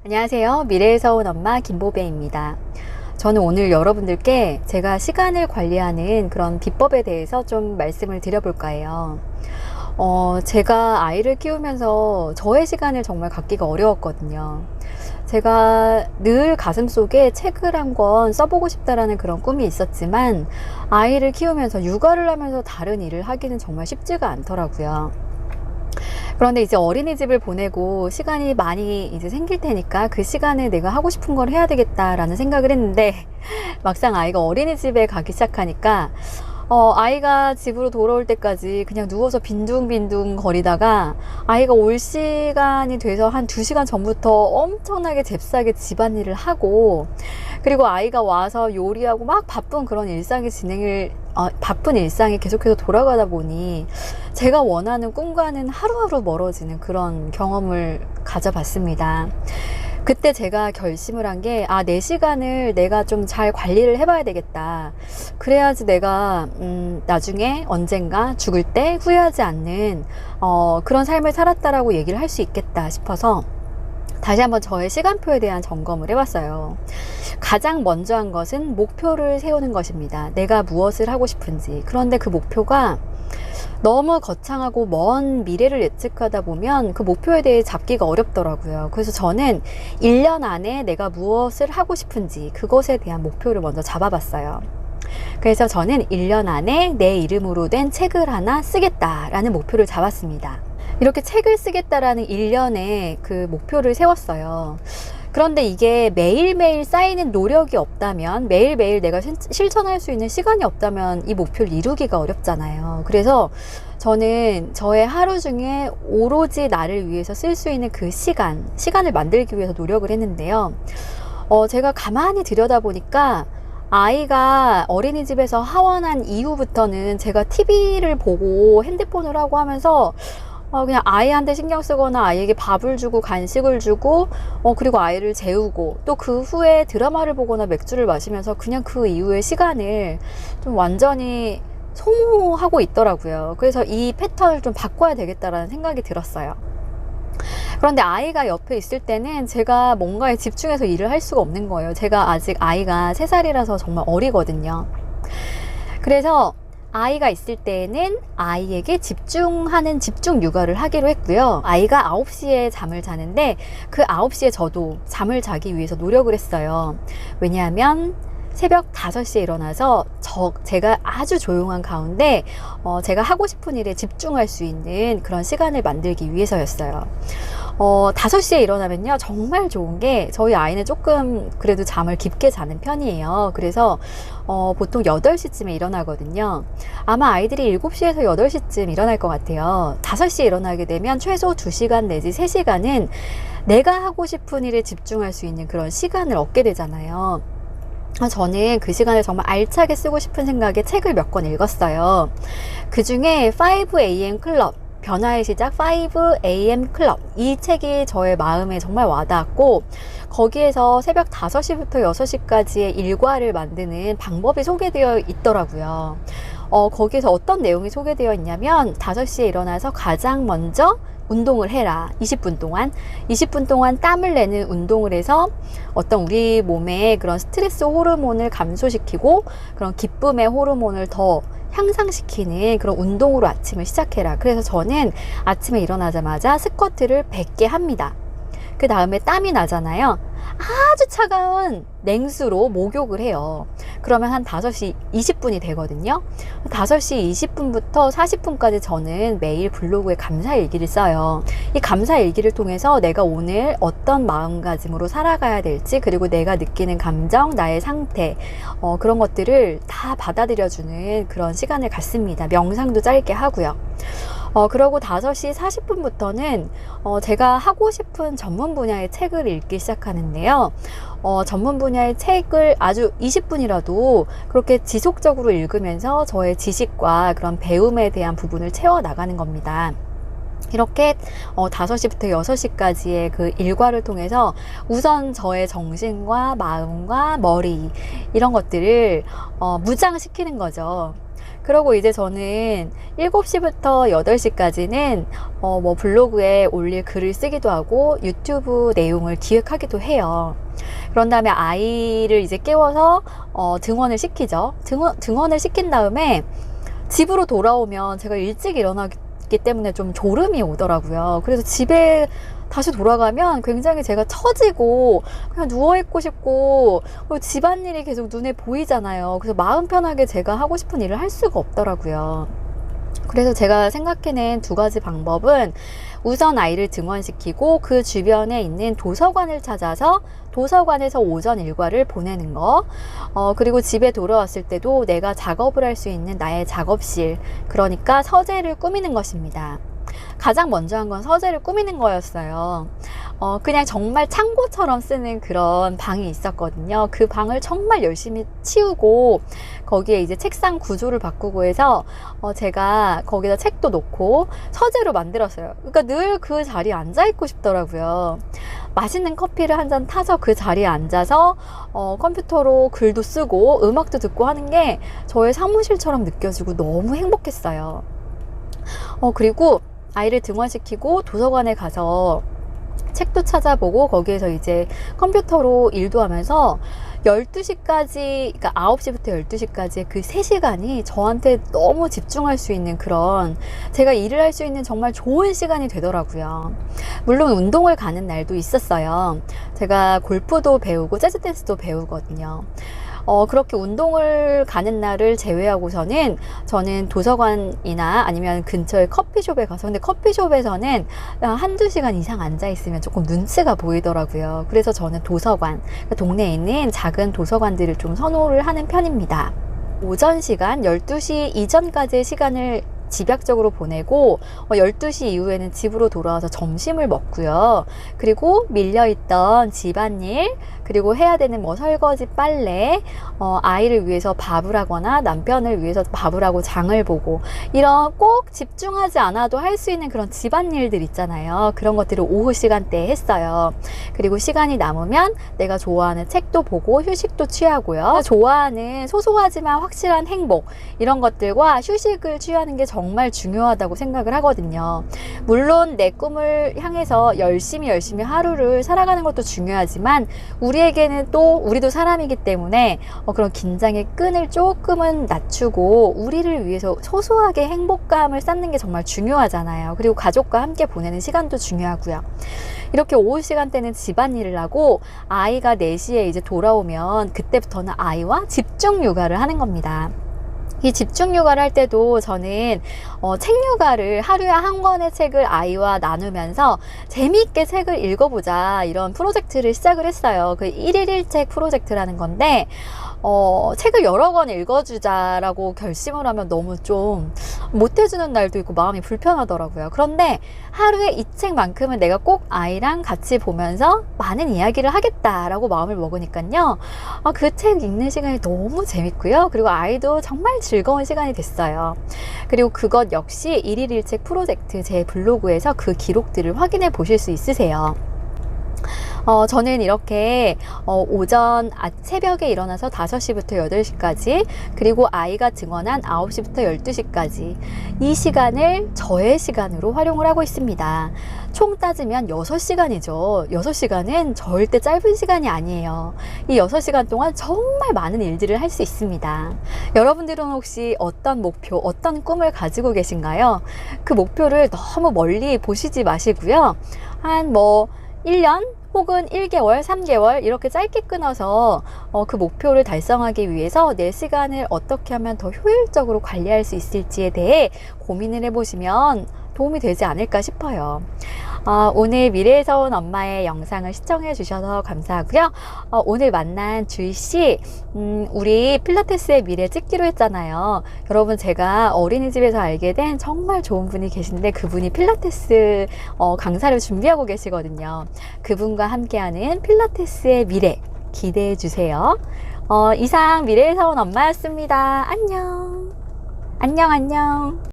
안녕하세요. 미래에서 온 엄마 김보배입니다. 저는 오늘 여러분들께 제가 시간을 관리하는 그런 비법에 대해서 좀 말씀을 드려볼까 해요. 제가 아이를 키우면서 저의 시간을 정말 갖기가 어려웠거든요. 제가 늘 가슴속에 책을 한 권 써보고 싶다라는 그런 꿈이 있었지만 아이를 키우면서 육아를 하면서 다른 일을 하기는 정말 쉽지가 않더라고요. 그런데 이제 어린이집을 보내고 시간이 많이 이제 생길 테니까 그 시간에 내가 하고 싶은 걸 해야 되겠다라는 생각을 했는데 막상 아이가 어린이집에 가기 시작하니까 아이가 집으로 돌아올 때까지 그냥 누워서 빈둥빈둥 거리다가 아이가 올 시간이 돼서 한 2시간 전부터 엄청나게 잽싸게 집안일을 하고, 그리고 아이가 와서 요리하고 막 바쁜 그런 바쁜 일상이 계속해서 돌아가다 보니 제가 원하는 꿈과는 하루하루 멀어지는 그런 경험을 가져봤습니다. 그때 제가 결심을 한 게, 내 시간을 내가 좀 잘 관리를 해봐야 되겠다. 그래야지 내가 나중에 언젠가 죽을 때 후회하지 않는 그런 삶을 살았다라고 얘기를 할 수 있겠다 싶어서 다시 한번 저의 시간표에 대한 점검을 해봤어요. 가장 먼저 한 것은 목표를 세우는 것입니다. 내가 무엇을 하고 싶은지. 그런데 그 목표가 너무 거창하고 먼 미래를 예측하다 보면 그 목표에 대해 잡기가 어렵더라고요. 그래서 저는 1년 안에 내가 무엇을 하고 싶은지 그것에 대한 목표를 먼저 잡아봤어요. 그래서 저는 1년 안에 내 이름으로 된 책을 하나 쓰겠다라는 목표를 잡았습니다. 이렇게 책을 쓰겠다라는 1년의 그 목표를 세웠어요. 그런데 이게 매일매일 쌓이는 노력이 없다면, 매일매일 내가 실천할 수 있는 시간이 없다면 이 목표를 이루기가 어렵잖아요. 그래서 저는 저의 하루 중에 오로지 나를 위해서 쓸 수 있는 그 시간을 만들기 위해서 노력을 했는데요. 제가 가만히 들여다보니까 아이가 어린이집에서 하원한 이후부터는 제가 TV를 보고 핸드폰을 하고 하면서 그냥 아이한테 신경 쓰거나 아이에게 밥을 주고 간식을 주고 그리고 아이를 재우고 또 그 후에 드라마를 보거나 맥주를 마시면서 그냥 그 이후의 시간을 좀 완전히 소모하고 있더라고요. 그래서 이 패턴을 좀 바꿔야 되겠다라는 생각이 들었어요. 그런데 아이가 옆에 있을 때는 제가 뭔가에 집중해서 일을 할 수가 없는 거예요. 제가 아직 아이가 3살이라서 정말 어리거든요. 그래서 아이가 있을 때에는 아이에게 집중하는 집중 육아를 하기로 했고요. 아이가 9시에 잠을 자는데 그 9시에 저도 잠을 자기 위해서 노력을 했어요. 왜냐하면 새벽 5시에 일어나서 제가 아주 조용한 가운데 제가 하고 싶은 일에 집중할 수 있는 그런 시간을 만들기 위해서였어요. 5시에 일어나면요, 정말 좋은 게 저희 아이는 조금 그래도 잠을 깊게 자는 편이에요. 그래서 보통 8시쯤에 일어나거든요. 아마 아이들이 7시에서 8시쯤 일어날 것 같아요. 5시에 일어나게 되면 최소 2시간 내지 3시간은 내가 하고 싶은 일에 집중할 수 있는 그런 시간을 얻게 되잖아요. 저는 그 시간을 정말 알차게 쓰고 싶은 생각에 책을 몇 권 읽었어요. 그 중에 5am 클럽, 변화의 시작 5am 클럽, 이 책이 저의 마음에 정말 와닿았고, 거기에서 새벽 5시부터 6시까지의 일과를 만드는 방법이 소개되어 있더라고요. 거기에서 어떤 내용이 소개되어 있냐면 5시에 일어나서 가장 먼저 운동을 해라. 20분 동안 땀을 내는 운동을 해서 어떤 우리 몸의 그런 스트레스 호르몬을 감소시키고 그런 기쁨의 호르몬을 더 향상시키는 그런 운동으로 아침을 시작해라. 그래서 저는 아침에 일어나자마자 스쿼트를 100개 합니다. 그 다음에 땀이 나잖아요. 아주 차가운 냉수로 목욕을 해요. 그러면 한 5시 20분이 되거든요. 5시 20분부터 40분까지 저는 매일 블로그에 감사일기를 써요. 이 감사일기를 통해서 내가 오늘 어떤 마음가짐으로 살아가야 될지, 그리고 내가 느끼는 감정, 나의 상태, 그런 것들을 다 받아들여주는 그런 시간을 갖습니다. 명상도 짧게 하고요. 그러고 5시 40분부터는 제가 하고 싶은 전문 분야의 책을 읽기 시작하는데요. 전문 분야의 책을 아주 20분이라도 그렇게 지속적으로 읽으면서 저의 지식과 그런 배움에 대한 부분을 채워나가는 겁니다. 이렇게 5시부터 6시까지의 그 일과를 통해서 우선 저의 정신과 마음과 머리, 이런 것들을 무장시키는 거죠. 그러고 이제 저는 7시부터 8시까지는 뭐 블로그에 올릴 글을 쓰기도 하고 유튜브 내용을 기획하기도 해요. 그런 다음에 아이를 이제 깨워서 등원을 시키죠. 등원을 시킨 다음에 집으로 돌아오면 제가 일찍 일어나기 때문에 좀 졸음이 오더라고요. 그래서 집에 다시 돌아가면 굉장히 제가 처지고 그냥 누워있고 싶고, 그리고 집안일이 계속 눈에 보이잖아요. 그래서 마음 편하게 제가 하고 싶은 일을 할 수가 없더라고요. 그래서 제가 생각해낸 2가지 방법은, 우선 아이를 등원시키고 그 주변에 있는 도서관을 찾아서 도서관에서 오전 일과를 보내는 거, 그리고 집에 돌아왔을 때도 내가 작업을 할 수 있는 나의 작업실, 그러니까 서재를 꾸미는 것입니다. 가장 먼저 한 건 서재를 꾸미는 거였어요. 그냥 정말 창고처럼 쓰는 그런 방이 있었거든요. 그 방을 정말 열심히 치우고 거기에 이제 책상 구조를 바꾸고 해서 제가 거기다 책도 놓고 서재로 만들었어요. 그러니까 늘 그 자리에 앉아 있고 싶더라고요. 맛있는 커피를 한 잔 타서 그 자리에 앉아서 컴퓨터로 글도 쓰고 음악도 듣고 하는 게 저의 사무실처럼 느껴지고 너무 행복했어요. 그리고 아이를 등원시키고 도서관에 가서 책도 찾아보고 거기에서 이제 컴퓨터로 일도 하면서 12시까지, 그러니까 9시부터 12시까지 그 3시간이 저한테 너무 집중할 수 있는 그런, 제가 일을 할 수 있는 정말 좋은 시간이 되더라고요. 물론 운동을 가는 날도 있었어요. 제가 골프도 배우고 재즈 댄스도 배우거든요. 그렇게 운동을 가는 날을 제외하고서는 저는 도서관이나 아니면 근처의 커피숍에 가서, 근데 커피숍에서는 1~2시간 이상 앉아 있으면 조금 눈치가 보이더라고요. 그래서 저는 도서관, 그러니까 동네에 있는 작은 도서관들을 좀 선호를 하는 편입니다. 오전 시간 12시 이전까지의 시간을 집약적으로 보내고 12시 이후에는 집으로 돌아와서 점심을 먹고요. 그리고 밀려있던 집안일, 그리고 해야 되는 뭐 설거지, 빨래, 아이를 위해서 밥을 하거나 남편을 위해서 밥을 하고 장을 보고, 이런 꼭 집중하지 않아도 할 수 있는 그런 집안일들 있잖아요. 그런 것들을 오후 시간대에 했어요. 그리고 시간이 남으면 내가 좋아하는 책도 보고 휴식도 취하고요. 좋아하는 소소하지만 확실한 행복, 이런 것들과 휴식을 취하는 게 정말 중요하다고 생각을 하거든요. 물론 내 꿈을 향해서 열심히 하루를 살아가는 것도 중요하지만, 우리에게는 또 우리도 사람이기 때문에 그런 긴장의 끈을 조금은 낮추고 우리를 위해서 소소하게 행복감을 쌓는 게 정말 중요하잖아요. 그리고 가족과 함께 보내는 시간도 중요하고요. 이렇게 오후 시간대는 집안일을 하고 아이가 4시에 이제 돌아오면 그때부터는 아이와 집중 육아를 하는 겁니다. 이 집중 육아를 할 때도 저는 책 육아를, 하루에 한 권의 책을 아이와 나누면서 재미있게 책을 읽어보자, 이런 프로젝트를 시작을 했어요. 그 1일 1책 프로젝트라는 건데, 책을 여러 권 읽어주자라고 결심을 하면 너무 좀 못해주는 날도 있고 마음이 불편하더라고요. 그런데 하루에 이 책만큼은 내가 꼭 아이랑 같이 보면서 많은 이야기를 하겠다라고 마음을 먹으니까요. 그 책 읽는 시간이 너무 재밌고요. 그리고 아이도 정말 즐거운 시간이 됐어요. 그리고 그것 역시 1일 1책 프로젝트 제 블로그에서 그 기록들을 확인해 보실 수 있으세요. 저는 이렇게 오전 새벽에 일어나서 5시부터 8시까지, 그리고 아이가 등원한 9시부터 12시까지 이 시간을 저의 시간으로 활용을 하고 있습니다. 총 따지면 6시간이죠. 6시간은 절대 짧은 시간이 아니에요. 이 6시간 동안 정말 많은 일들을 할 수 있습니다. 여러분들은 혹시 어떤 목표, 어떤 꿈을 가지고 계신가요? 그 목표를 너무 멀리 보시지 마시고요. 한 1년 혹은 1개월, 3개월 이렇게 짧게 끊어서 그 목표를 달성하기 위해서 내 시간을 어떻게 하면 더 효율적으로 관리할 수 있을지에 대해 고민을 해보시면 도움이 되지 않을까 싶어요. 오늘 미래에서 온 엄마의 영상을 시청해 주셔서 감사하고요. 오늘 만난 주희씨, 우리 필라테스의 미래 찍기로 했잖아요. 여러분, 제가 어린이집에서 알게 된 정말 좋은 분이 계신데 그분이 필라테스 강사를 준비하고 계시거든요. 그분과 함께하는 필라테스의 미래 기대해 주세요. 이상 미래에서 온 엄마였습니다. 안녕. 안녕.